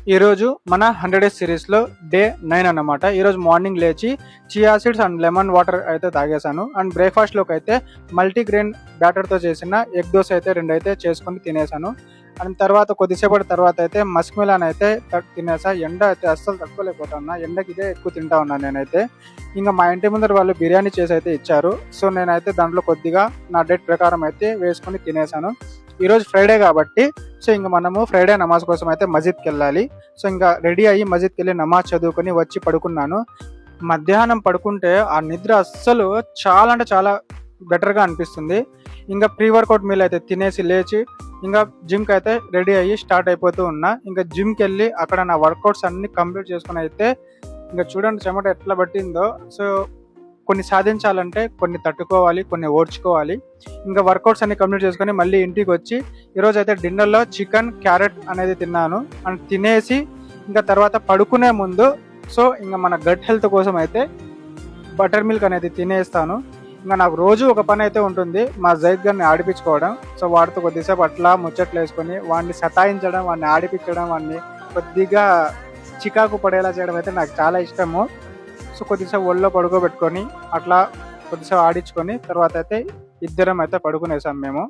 ఈరోజు మన 100 డేస్ సిరీస్లో డే 9 అన్నమాట. ఈరోజు మార్నింగ్ లేచి chia seeds and lemon water అయితే తాగేశాను. అండ్ బ్రేక్ఫాస్ట్లోకి అయితే మల్టీగ్రెయిన్ బ్యాటర్తో చేసిన ఎగ్ దోశ అయితే 2 అయితే చేసుకొని తినేసాను. అండ్ తర్వాత కొద్దిసేపటి తర్వాత అయితే మస్క్ మిలాన్ అయితే తినేసా. ఎండ అయితే అస్సలు తట్టుకోలేకపోతున్నా, ఎండకి ఇదే ఎక్కువ తింటా ఉన్నాను నేనైతే. ఇంకా మా ఇంటి ముందర వాళ్ళు బిర్యానీ చేసి అయితే ఇచ్చారు. సో నేనైతే దాంట్లో కొద్దిగా నా డేట్ ప్రకారం అయితే వేసుకొని తినేసాను. ఈరోజు ఫ్రైడే కాబట్టి సో ఇంకా మనము ఫ్రైడే నమాజ్ కోసం అయితే మస్జిద్కి వెళ్ళాలి. సో ఇంకా రెడీ అయ్యి మస్జిద్కి వెళ్ళి నమాజ్ చదువుకొని వచ్చి పడుకున్నాను. మధ్యాహ్నం పడుకుంటే ఆ నిద్ర అస్సలు చాలా అంటే చాలా బెటర్గా అనిపిస్తుంది. ఇంకా ప్రీ వర్కౌట్ మీల్ అయితే తినేసి లేచి ఇంకా జిమ్కి అయితే రెడీ అయ్యి స్టార్ట్ అయిపోతూ ఉన్నా. ఇంకా జిమ్కి వెళ్ళి అక్కడ నా వర్కౌట్స్ అన్ని కంప్లీట్ చేసుకుని అయితే ఇంకా చూడండి చెమట ఎట్లా పట్టిందో. సో కొన్ని సాధించాలంటే కొన్ని తట్టుకోవాలి, కొన్ని ఓర్చుకోవాలి. ఇంకా వర్కౌట్స్ అన్ని కంప్లీట్ చేసుకొని మళ్ళీ ఇంటికి వచ్చి ఈరోజు అయితే డిన్నర్లో చికెన్ క్యారెట్ అనేది తిన్నాను. అండ్ తినేసి ఇంకా తర్వాత పడుకునే ముందు సో ఇంకా మన గట్ హెల్త్ కోసం అయితే బటర్ మిల్క్ అనేది తినేస్తాను. ఇంకా నాకు రోజు ఒక పని అయితే ఉంటుంది, మా జైద్ గారిని ఆడిపించుకోవడం. సో వాడితో కొద్దిసేపు అట్లా ముచ్చట్లు వేసుకొని వాడిని సతాయించడం, వాడిని ఆడిపించడం, వాడిని కొద్దిగా చికాకు పడేలా చేయడం అయితే నాకు చాలా ఇష్టము. సో కొద్దిసేపు ఒళ్ళో పడుకోబెట్టుకొని అట్లా కొద్దిసేపు ఆడించుకొని తర్వాత అయితే ఇద్దరం అయితే పడుకునేసాం మేము.